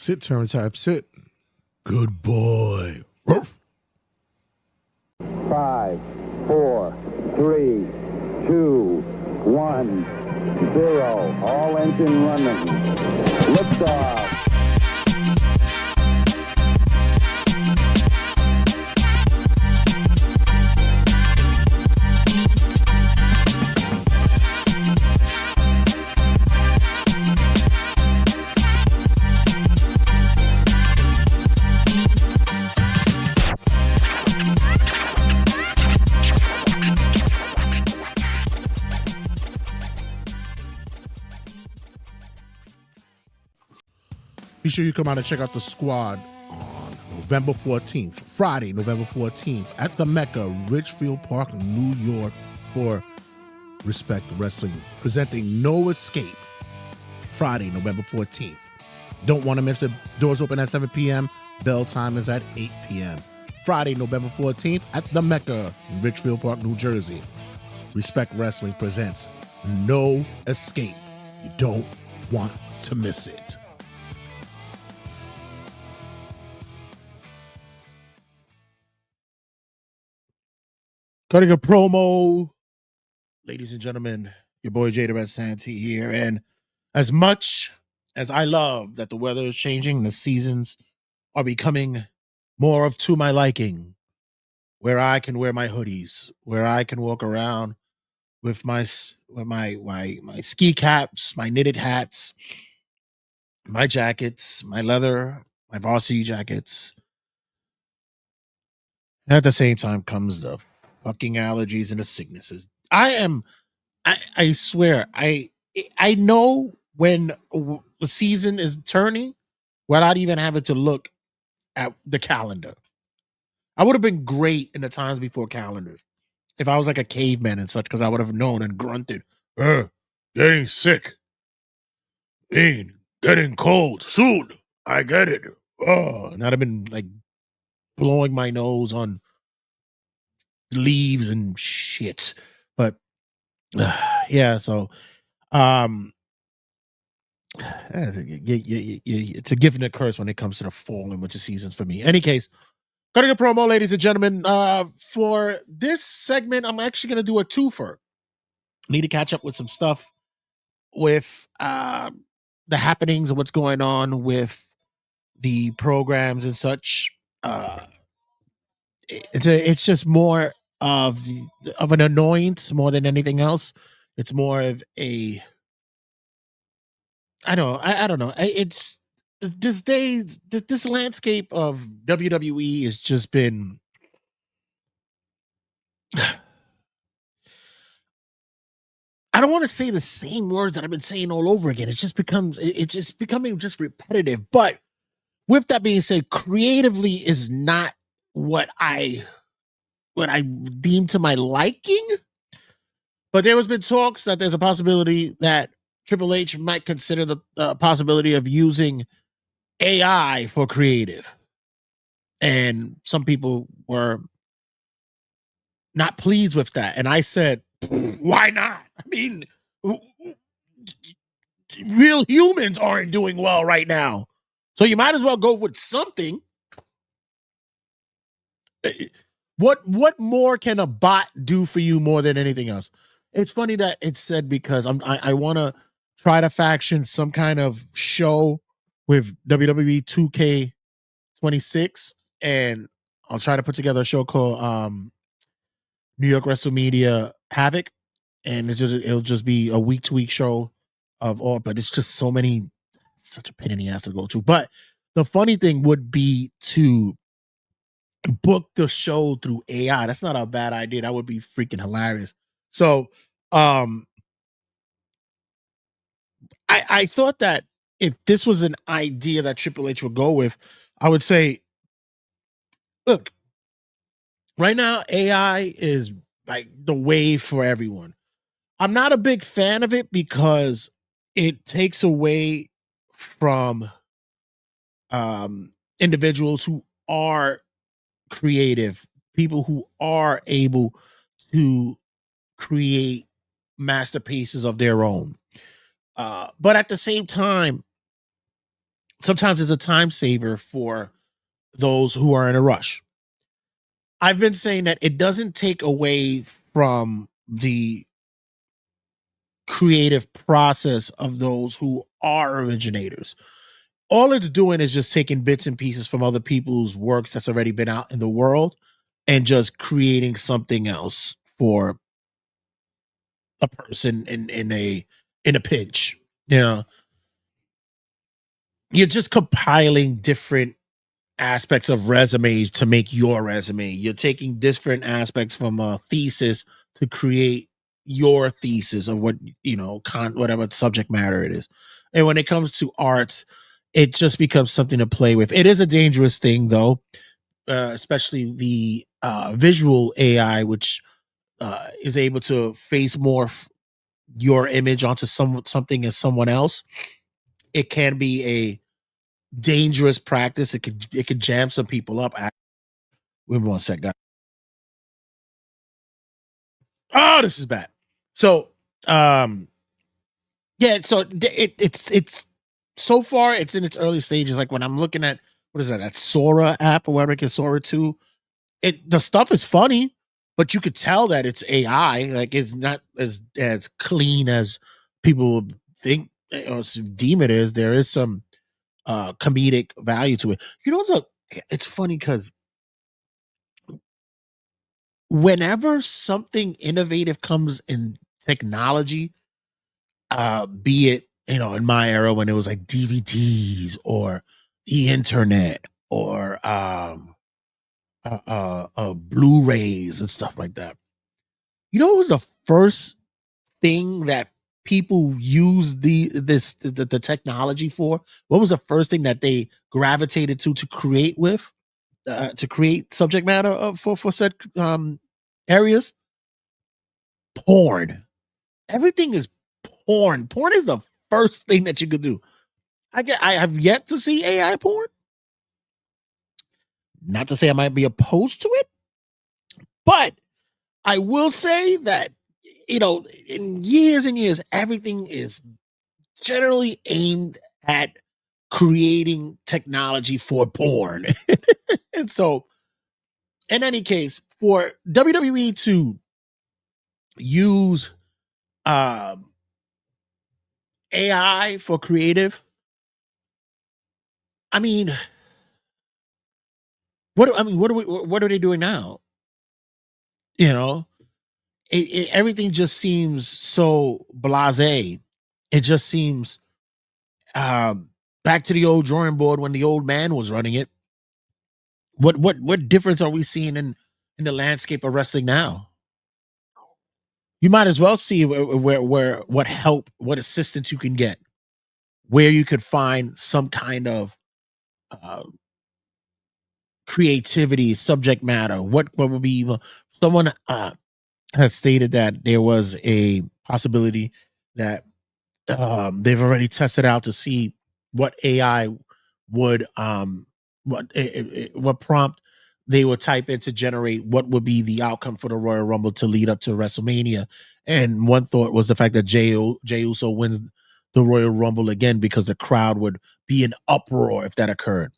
Sit, turn type, sit. Good boy. Ruff. 5, 4, 3, 2, 1, 0. All engine running. Liftoff. Be sure you come out and check out the squad on November 14th, Friday, November 14th, at the Mecca, Richfield Park, New York, for Respect Wrestling, presenting No Escape, Friday, November 14th. Don't want to miss it. Doors open at 7 p.m. Bell time is at 8 p.m. Friday, November 14th, at the Mecca, in Richfield Park, New Jersey. Respect Wrestling presents No Escape. You don't want to miss it. Cutting a promo, ladies and gentlemen, your boy Jada Red Santee here. And as much as I love that the weather is changing, the seasons are becoming more of to my liking, where I can wear my hoodies, where I can walk around with my ski caps, my knitted hats, my jackets, my leather, my varsity jackets. At the same time comes the fucking allergies and the sicknesses. I swear, I know when the season is turning without even having to look at the calendar. I would have been great in the times before calendars if I was like a caveman and such, because I would have known and grunted, getting sick, getting cold soon. I get it. And I'd have been like blowing my nose on leaves and shit. But yeah, so it's a gift and a curse when it comes to the fall and winter seasons for me. Any case, cutting a promo, ladies and gentlemen. For this segment, I'm actually going to do a twofer. Need to catch up with some stuff with the happenings and what's going on with the programs and such. It's just more of an annoyance more than anything else. It's more of a I don't know. It's this landscape of WWE has just been I don't want to say the same words that I've been saying all over again. It's just becoming just repetitive. But with that being said, creatively is not what I deem to my liking. But there has been talks that there's a possibility that Triple H might consider the possibility of using AI for creative. And some people were not pleased with that. And I said, why not? I mean, real humans aren't doing well right now. So you might as well go with something. What more can a bot do for you more than anything else? It's funny that it's said because I want to try to faction some kind of show with WWE 2K26, and I'll try to put together a show called New York Wrestle Media Havoc, and it'll just be a week to week show of all, but it's just such a pain in the ass to go to. But the funny thing would be to book the show through AI. That's not a bad idea. That would be freaking hilarious. So I thought that if this was an idea that Triple H would go with, I would say, look, right now AI is like the wave for everyone. I'm not a big fan of it because it takes away from individuals who are creative, people who are able to create masterpieces of their own. But at the same time, sometimes it's a time saver for those who are in a rush. I've been saying that it doesn't take away from the creative process of those who are originators. All it's doing is just taking bits and pieces from other people's works that's already been out in the world and just creating something else for a person in a pinch. You know, you're just compiling different aspects of resumes to make your resume. You're taking different aspects from a thesis to create your thesis of what, whatever subject matter it is. And when it comes to arts, it just becomes something to play with. It is a dangerous thing, though, especially the visual AI, which is able to face morph your image onto something as someone else. It can be a dangerous practice. It could jam some people up. Wait 1 sec, guys. Oh, this is bad. So, yeah. So it's so far it's in its early stages. Like when I'm looking at what is that Sora app or whatever it is, Sora 2. The stuff is funny, but you could tell that it's AI. Like it's not as clean as people think or deem it is. There is some comedic value to it. It's funny because whenever something innovative comes in technology, be it, in my era when it was like DVDs or the internet or Blu-rays and stuff like that. What was the first thing that people used the technology for? What was the first thing that they gravitated to create with, to create subject matter for said areas? Porn. Everything is porn. Porn is the first thing that you could do. I have yet to see AI porn. Not to say I might be opposed to it, but I will say that in years and years, everything is generally aimed at creating technology for porn. And so, in any case, for WWE to use um, AI for creative, I mean, what are they doing now? You know, everything just seems so blasé. It just seems um, back to the old drawing board when the old man was running it. What difference are we seeing in the landscape of wrestling now? You might as well see where what help, what assistance you can get, where you could find some kind of uh, creativity, subject matter. What would be someone has stated that there was a possibility that they've already tested out to see what AI would what prompt they would type in to generate what would be the outcome for the Royal Rumble to lead up to WrestleMania. And one thought was the fact that Jey Uso wins the Royal Rumble again because the crowd would be in uproar if that occurred.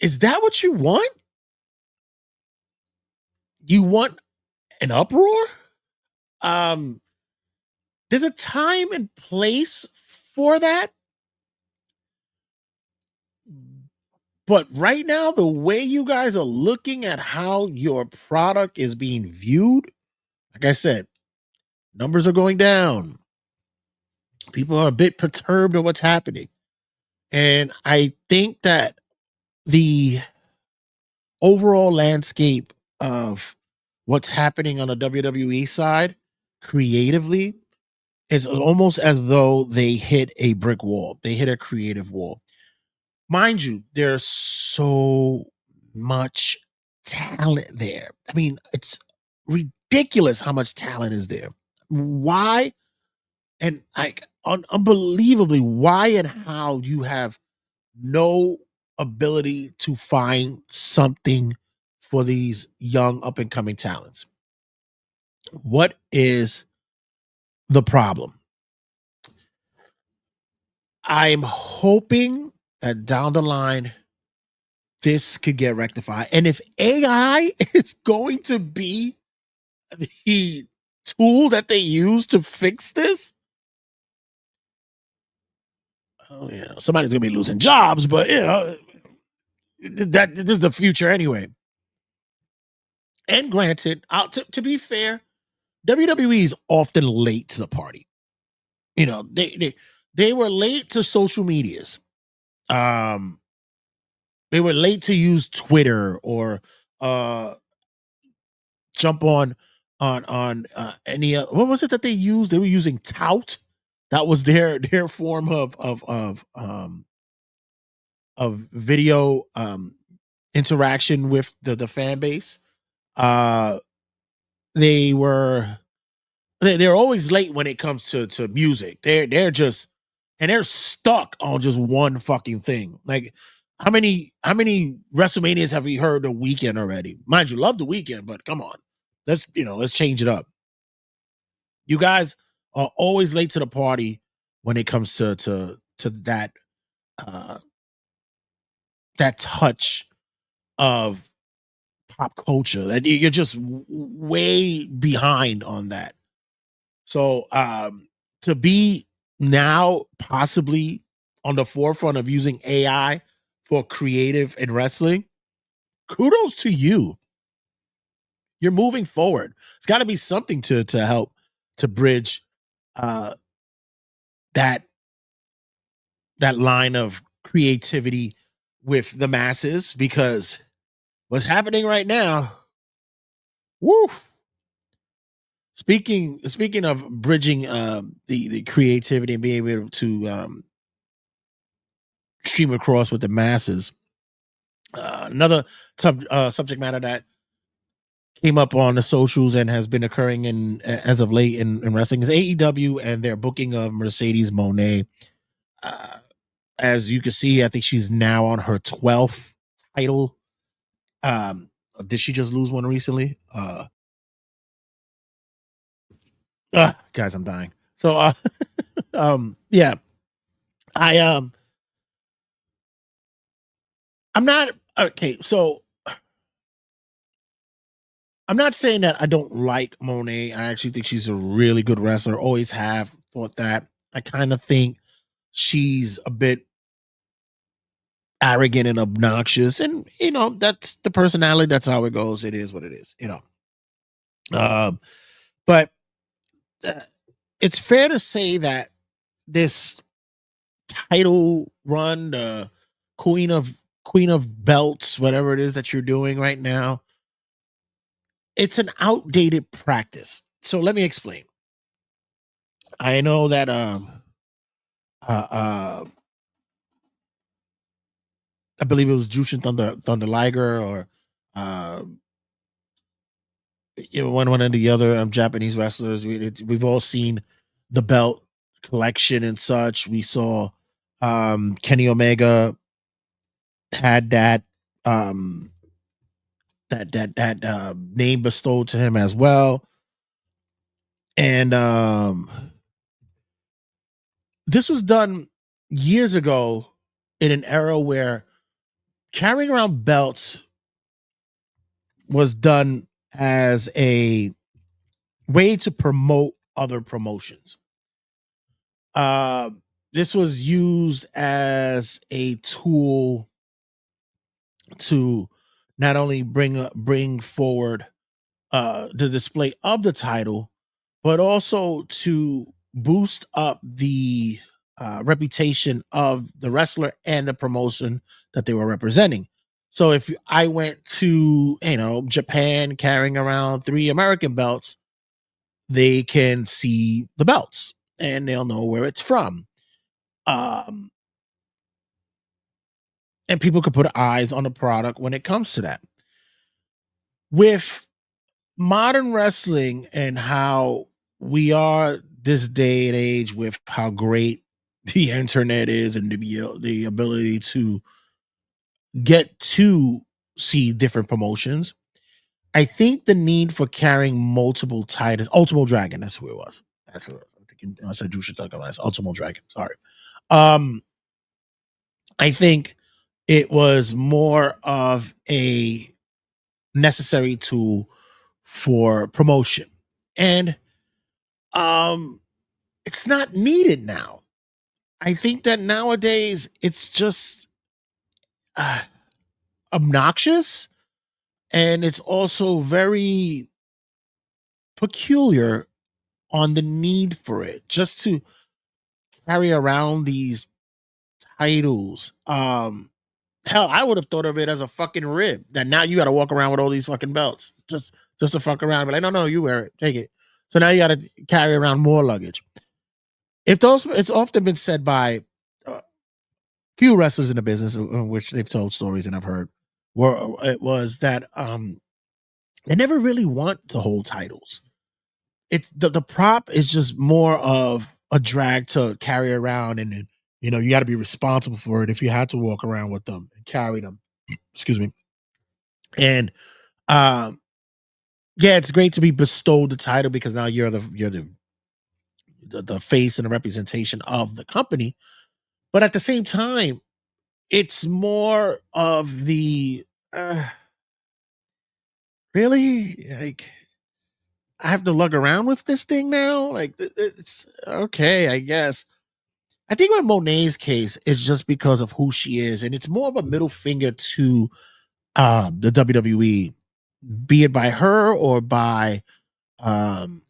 Is that what you want? You want an uproar? Um, there's a time and place for that. But right now, the way you guys are looking at how your product is being viewed, like I said, numbers are going down. People are a bit perturbed at what's happening. And I think that the overall landscape of what's happening on the WWE side creatively is almost as though they hit a brick wall. They hit a creative wall. Mind you, there's so much talent there. I mean, it's ridiculous how much talent is there. Why? And like unbelievably, why and how you have no ability to find something for these young up and coming talents. What is the problem? I'm hoping that down the line this could get rectified. And if AI is going to be the tool that they use to fix this, oh yeah, somebody's gonna be losing jobs, but that this is the future anyway. And granted, to be fair, WWE is often late to the party. They were late to social medias. Um, they were late to use Twitter or uh jump on any what was it that they used? They were using Tout. That was their form of video interaction with the fan base. Uh they were they're always late when it comes to music. They're just and they're stuck on just one fucking thing. Like how many WrestleManias have we heard the weekend already? Mind you, love the weekend, but come on. Let's change it up. You guys are always late to the party when it comes to uh that touch of pop culture. That you're just way behind on that. So to be now possibly on the forefront of using AI for creative in wrestling, kudos to you. You're moving forward. It's got to be something to help to bridge uh that that line of creativity with the masses, because what's happening right now, woof. Speaking of bridging the creativity and being able to stream across with the masses, another subject matter that came up on the socials and has been occurring in as of late in wrestling is AEW and their booking of Mercedes Mone. Uh, as you can see, I think she's now on her 12th title. Did she just lose one recently? Guys, I'm dying. So yeah, I I'm not okay. So I'm not saying that I don't like Monet. I actually think she's a really good wrestler. Always have thought that. I kind of think she's a bit arrogant and obnoxious, and that's the personality. That's how it goes. It is what it is. But uh, it's fair to say that this title run, the Queen of Belts, whatever it is that you're doing right now, it's an outdated practice. So let me explain. I know that uh, uh I believe it was Jushin Thunder Liger or uh one of the other Japanese wrestlers. We've all seen the belt collection and such. We saw Kenny Omega had um that name bestowed to him as well. And this was done years ago in an era where carrying around belts was done as a way to promote other promotions. Uh, this was used as a tool to not only bring forward the display of the title, but also to boost up the reputation of the wrestler and the promotion that they were representing. So if I went to Japan carrying around 3 American belts, they can see the belts and they'll know where it's from. Um, and people could put eyes on the product when it comes to that. With modern wrestling and how we are this day and age, with how great the internet is and the ability to get to see different promotions, I think the need for carrying multiple titles, Ultimo Dragon, that's who it was. That's who it was. I'm thinking, I said Jushin Thunder, Ultimo Dragon. Sorry. I think it was more of a necessary tool for promotion. And it's not needed now. I think that nowadays it's just uh, obnoxious, and it's also very peculiar on the need for it just to carry around these titles. Hell, I would have thought of it as a fucking rib that now you got to walk around with all these fucking belts just to fuck around. But like, no, you wear it, take it. So now you got to carry around more luggage. It's often been said by few wrestlers in the business, which they've told stories and I've heard, where it was that they never really want to hold titles. It's the prop is just more of a drag to carry around, and then, you got to be responsible for it if you had to walk around with them and carry them. Excuse me. And yeah, it's great to be bestowed the title because now you're the face and the representation of the company. But at the same time, it's more of the really, like, I have to lug around with this thing now. Like, it's okay, I guess. I think with Monet's case, it's just because of who she is, and it's more of a middle finger to the WWE, be it by her um,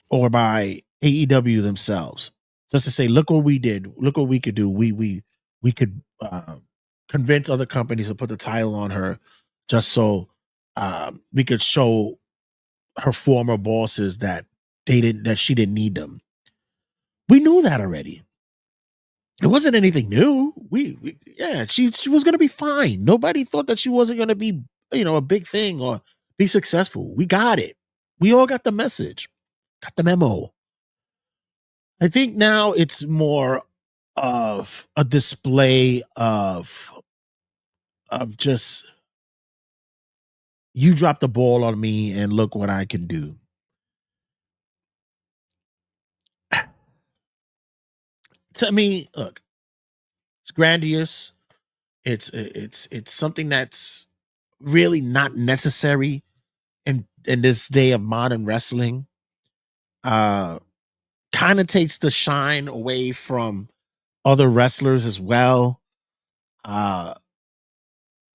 or by AEW themselves, just to say, look what we did, look what we could do. We could convince other companies to put the title on her, just so we could show her former bosses that she didn't need them. We knew that already. It wasn't anything new. Yeah, she was gonna be fine. Nobody thought that she wasn't gonna be, a big thing or be successful. We got it. We all got the message, got the memo. I think now it's more of a display of just, you dropped the ball on me and look what I can do. To me, look, it's grandiose. It's something that's really not necessary in this day of modern wrestling. Uh Kind of takes the shine away from other wrestlers as well. Uh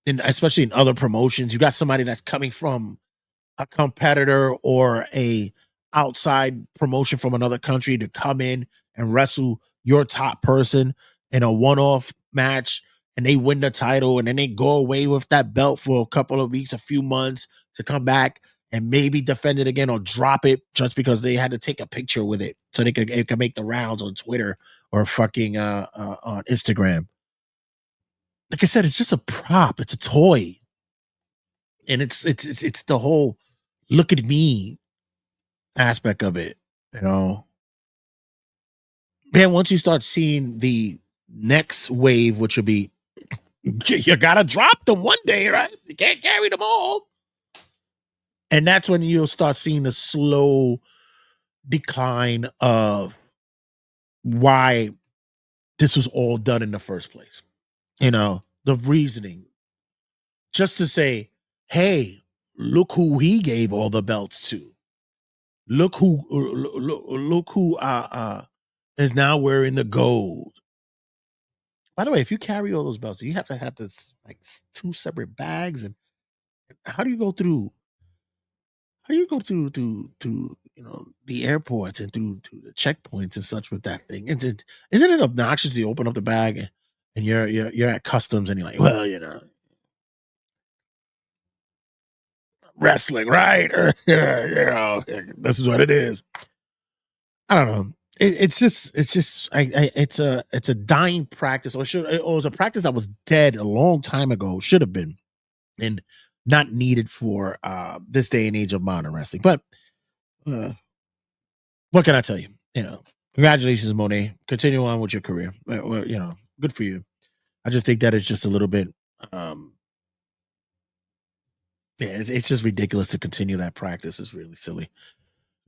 and especially in other promotions, you got somebody that's coming from a competitor or a outside promotion from another country to come in and wrestle your top person in a one-off match, and they win the title, and then they go away with that belt for a couple of weeks, a few months, to come back and maybe defend it again or drop it just because they had to take a picture with it so it could make the rounds on Twitter or fucking on Instagram. Like I said, it's just a prop, it's a toy, and it's the whole look at me aspect of it, you know. Then once you start seeing the next wave, which will be, you gotta drop them one day, right? You can't carry them all. And that's when you'll start seeing the slow decline of why this was all done in the first place. The reasoning. Just to say, hey, look who he gave all the belts to. Look who is now wearing the gold. By the way, if you carry all those belts, you have to have this like two separate bags. And how do you go through? How do you go through the airports and through the checkpoints and such with that thing? And then, isn't it obnoxious to open up the bag and you're at customs and you're like, well, wrestling, right? Or, this is what it is. I don't know. It's a dying practice, or was a practice that was dead a long time ago. Should have been, and not needed for this day and age of modern wrestling. But uh, what can I tell you? Congratulations, Mone. Continue on with your career. Good for you. I just think that it's just a little bit. Um, yeah, it's just ridiculous to continue that practice. It's really silly.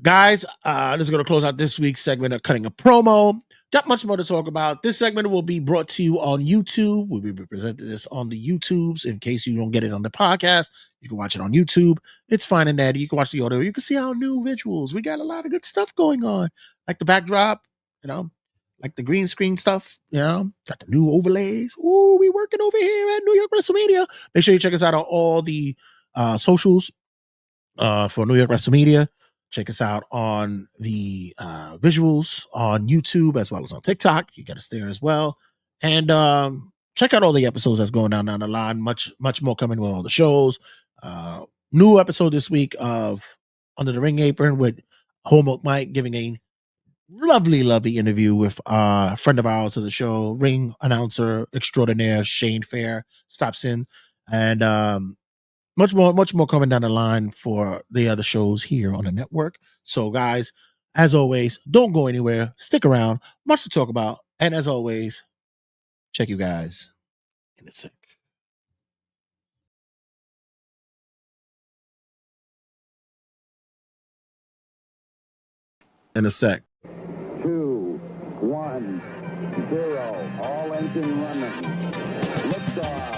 Guys, this is going to close out this week's segment of Cutting a Promo. Got much more to talk about. This segment will be brought to you on YouTube. We'll be presenting this on the YouTubes. In case you don't get it on the podcast, you can watch it on YouTube. It's fine and daddy. You can watch the audio. You can see our new visuals. We got a lot of good stuff going on, like the backdrop, like the green screen stuff, got the new overlays. Ooh, we working over here at New York WrestleMania. Make sure you check us out on all the socials for New York WrestleMania. Check us out on the visuals on YouTube as well as on TikTok. You got us there as well. And check out all the episodes that's going down the line. Much more coming with all the shows. New episode this week of Under the Ring Apron with Homework Mike giving a lovely interview with a friend of ours of the show, ring announcer extraordinaire Shane Fair stops in. And much more coming down the line for the other shows here on the network. So, guys, as always, don't go anywhere. Stick around. Much to talk about. And as always, check you guys in a sec. In a sec. 2, 1, 0. All engine running. Liftoff.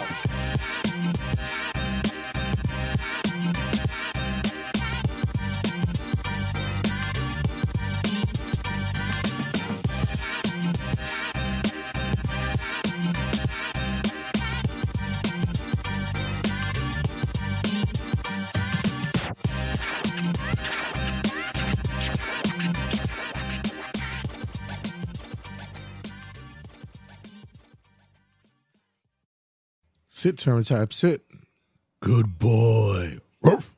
Sit, turn type, sit. Good boy. Ruff.